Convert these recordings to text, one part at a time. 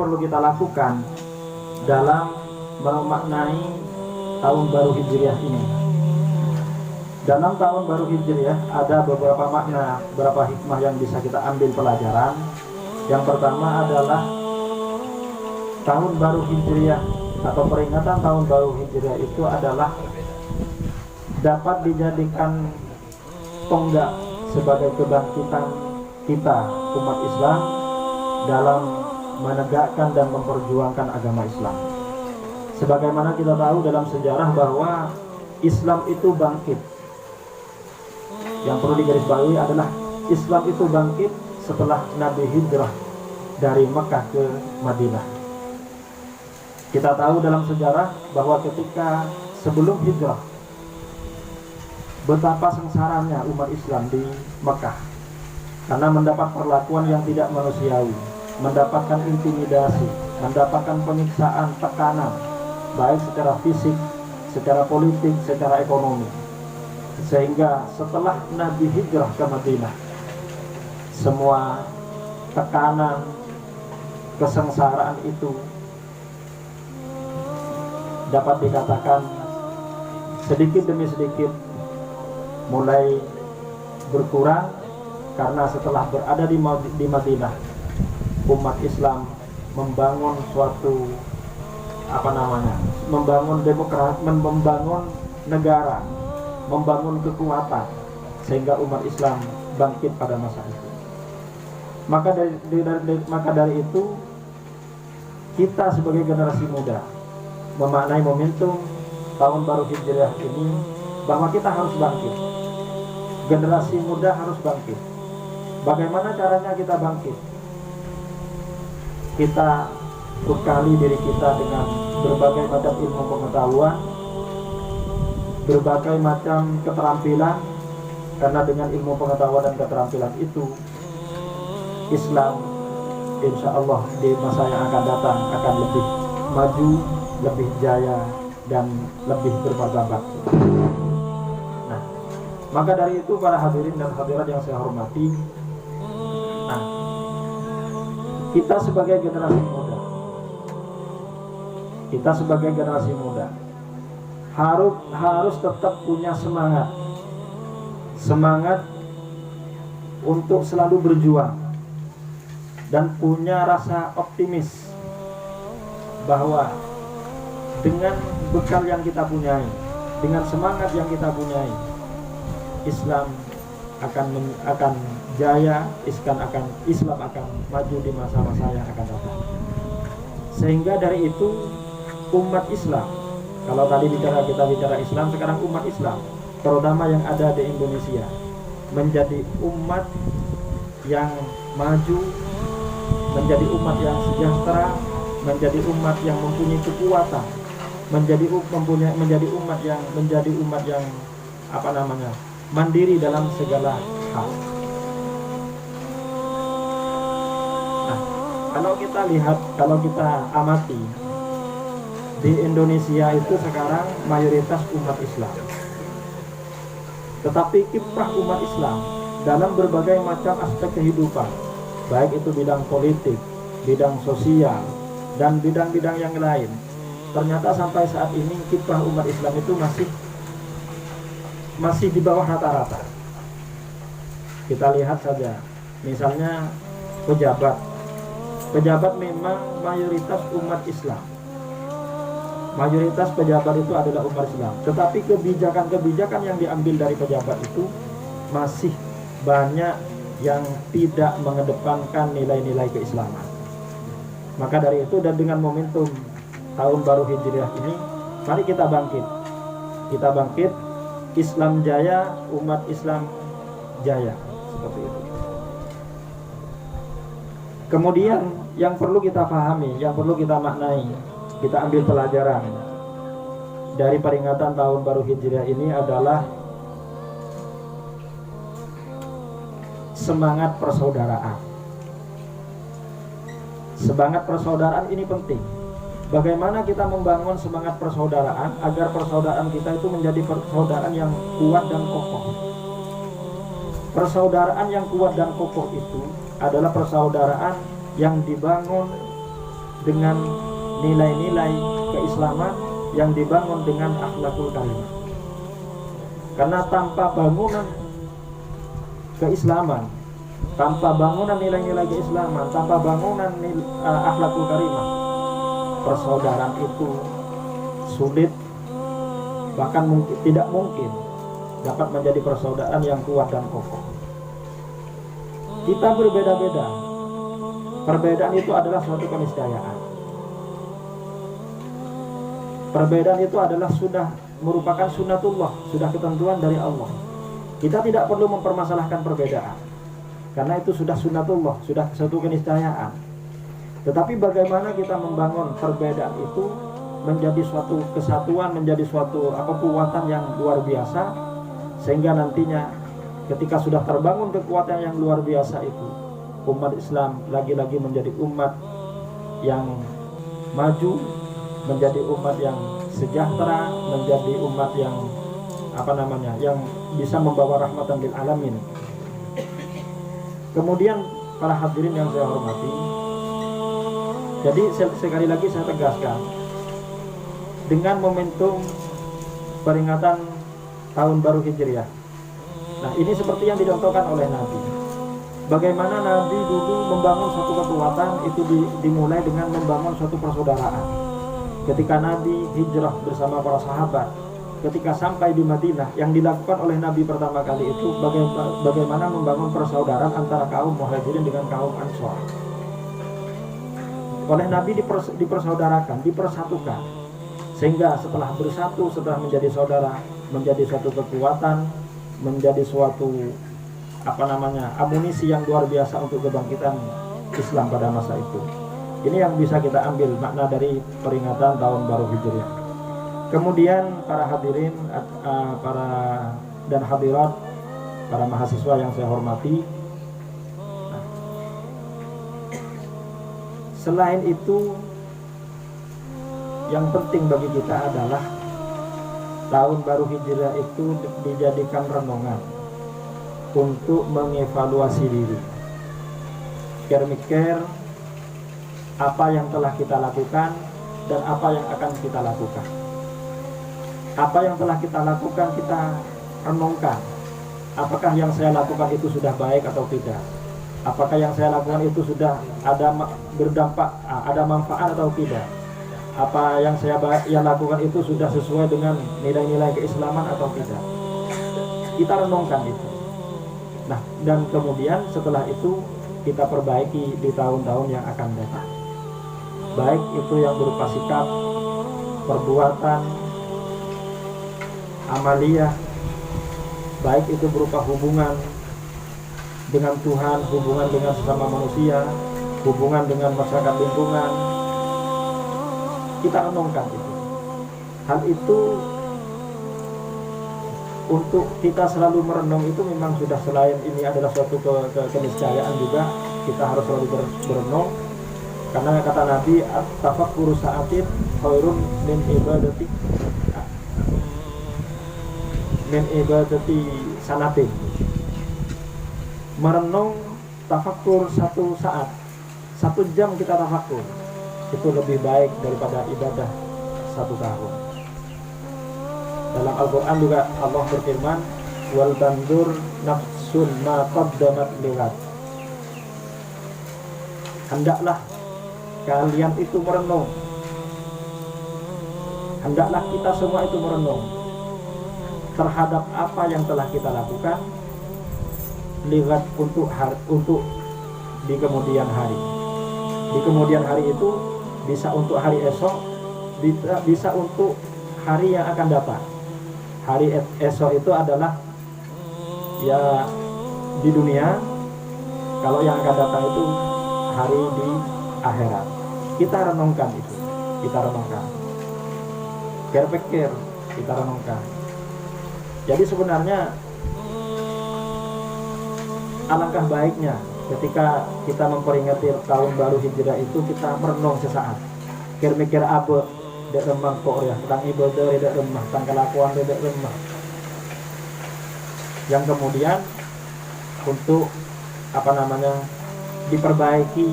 perlu kita lakukan dalam memaknai tahun baru Hijriah ini. Dalam tahun baru Hijriah ada beberapa makna, beberapa hikmah yang bisa kita ambil pelajaran. Yang pertama adalah tahun baru Hijriah atau peringatan tahun baru Hijriah itu adalah dapat dijadikan tonggak sebagai kebangkitan kita umat Islam dalam menegakkan dan memperjuangkan agama Islam. Sebagaimana kita tahu dalam sejarah bahwa Islam itu bangkit. Yang perlu digarisbawahi adalah Islam itu bangkit setelah Nabi hijrah dari Mekah ke Madinah. Kita tahu dalam sejarah bahwa ketika sebelum hijrah, betapa sengsaranya umat Islam di Mekah karena mendapat perlakuan yang tidak manusiawi, mendapatkan intimidasi, mendapatkan penyiksaan, tekanan, baik secara fisik, secara politik, secara ekonomi. Sehingga setelah Nabi hijrah ke Madinah, semua tekanan, kesengsaraan itu dapat dikatakan sedikit demi sedikit mulai berkurang, karena setelah berada di Madinah, umat Islam membangun suatu membangun demokrasi, membangun negara, membangun kekuatan, sehingga umat Islam bangkit pada masa itu. Maka dari itu kita sebagai generasi muda memaknai momentum tahun baru Hijriah ini bahwa kita harus bangkit. Generasi muda harus bangkit. Bagaimana caranya kita bangkit? Kita bekali diri kita dengan berbagai macam ilmu pengetahuan, berbagai macam keterampilan, karena dengan ilmu pengetahuan dan keterampilan itu Islam insya Allah di masa yang akan datang akan lebih maju, lebih jaya, dan lebih bermartabat. Nah, maka dari itu para hadirin dan hadirat yang saya hormati, kita sebagai generasi muda harus tetap punya semangat untuk selalu berjuang dan punya rasa optimis bahwa dengan bekal yang kita punyai, dengan semangat yang kita punyai, Islam akan jaya, Islam akan maju di masa-masa yang akan datang. Sehingga dari itu umat Islam, kalau tadi kita bicara Islam, sekarang umat Islam, terutama yang ada di Indonesia, menjadi umat yang maju, menjadi umat yang sejahtera, menjadi umat yang mempunyai kekuatan, menjadi umat yang mandiri dalam segala hal. Nah, kalau kita amati di Indonesia itu sekarang mayoritas umat Islam. Tetapi kiprah umat Islam dalam berbagai macam aspek kehidupan, baik itu bidang politik, bidang sosial, dan bidang-bidang yang lain, ternyata sampai saat ini kiprah umat Islam itu masih di bawah rata-rata. Kita lihat saja, misalnya pejabat memang mayoritas umat Islam. Mayoritas pejabat itu adalah umat Islam. Tetapi kebijakan-kebijakan yang diambil dari pejabat itu masih banyak yang tidak mengedepankan nilai-nilai keislaman. Maka dari itu, dan dengan momentum tahun baru Hijriah ini, mari kita bangkit. Kita bangkit, Islam jaya, umat Islam jaya. Seperti itu. Kemudian yang perlu kita pahami, yang perlu kita maknai, kita ambil pelajaran dari peringatan tahun baru Hijriah ini adalah semangat persaudaraan. Semangat persaudaraan ini penting. Bagaimana kita membangun semangat persaudaraan agar persaudaraan kita itu menjadi persaudaraan yang kuat dan kokoh. Persaudaraan yang kuat dan kokoh itu adalah persaudaraan yang dibangun dengan nilai-nilai keislaman yang dibangun dengan akhlakul karimah. Karena tanpa bangunan keislaman, tanpa bangunan nilai-nilai keislaman, tanpa bangunan akhlakul karimah, persaudaraan itu sulit, bahkan tidak mungkin dapat menjadi persaudaraan yang kuat dan kokoh. Kita berbeda-beda. Perbedaan itu adalah suatu keniscayaan. Perbedaan itu adalah sudah merupakan sunnatullah, sudah ketentuan dari Allah. Kita tidak perlu mempermasalahkan perbedaan, karena itu sudah sunnatullah, sudah suatu keniscayaan. Tetapi bagaimana kita membangun perbedaan itu menjadi suatu kesatuan, menjadi suatu kekuatan yang luar biasa, sehingga nantinya ketika sudah terbangun kekuatan yang luar biasa itu, umat Islam lagi-lagi menjadi umat yang maju, menjadi umat yang sejahtera, menjadi umat yang yang bisa membawa rahmatan lil alamin. Kemudian para hadirin yang saya hormati, jadi sekali lagi saya tegaskan, dengan momentum peringatan tahun baru Hijriah, nah ini seperti yang dicontohkan oleh Nabi. Bagaimana Nabi dulu membangun suatu kekuatan itu dimulai dengan membangun suatu persaudaraan. Ketika Nabi hijrah bersama para sahabat, ketika sampai di Madinah, yang dilakukan oleh Nabi pertama kali itu bagaimana membangun persaudaraan antara kaum Muhajirin dengan kaum Ansor. Oleh Nabi dipersaudarakan, dipersatukan, sehingga setelah bersatu, setelah menjadi saudara, menjadi suatu kekuatan, menjadi suatu amunisi yang luar biasa untuk kebangkitan Islam pada masa itu. Ini yang bisa kita ambil makna dari peringatan tahun baru Hijriah. Kemudian para hadirin dan hadirat, para mahasiswa yang saya hormati, selain itu yang penting bagi kita adalah tahun baru Hijriah itu dijadikan renungan untuk mengevaluasi diri, mikir apa yang telah kita lakukan dan apa yang akan kita lakukan. Apa yang telah kita lakukan kita renungkan, apakah yang saya lakukan itu sudah baik atau tidak, apakah yang saya lakukan itu sudah ada berdampak, ada manfaat atau tidak, apa yang saya lakukan itu sudah sesuai dengan nilai-nilai keislaman atau tidak. Kita renungkan itu. Nah, dan kemudian setelah itu kita perbaiki di tahun-tahun yang akan datang, baik itu yang berupa sikap, perbuatan, amaliyah, baik itu berupa hubungan dengan Tuhan, hubungan dengan sesama manusia, hubungan dengan masyarakat lingkungan. Kita renungkan itu. Hal itu untuk kita selalu merenung itu memang sudah, selain ini adalah suatu keniscayaan juga, kita harus selalu berenung. Karena kata Nabi, at-tafakkuru sa'atin khairun min ibadati sanatin. Merenung, tafakkur satu saat, 1 jam kita tafakkur, itu lebih baik daripada ibadah 1 tahun. Dalam Al-Quran juga Allah berfirman, wal tandur nafsun ma qaddamat liwat. Hendaklah kalian itu merenung, hendaklah kita semua itu merenung terhadap apa yang telah kita lakukan liwat untuk di kemudian hari. Di kemudian hari itu bisa untuk hari esok, bisa untuk hari yang akan datang. Hari esok itu adalah ya di dunia, kalau yang akan datang itu hari di akhirat. Kita renungkan itu, kita renungkan, pikir, kita renungkan. Jadi sebenarnya alangkah baiknya ketika kita memperingati tahun baru Hijriah itu kita merenung sesaat, mikir apa dek remah kok ya, tentang ibadah dek remah, tentang kelakuan dek remah, yang kemudian untuk diperbaiki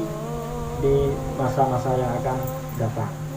di masa-masa yang akan datang.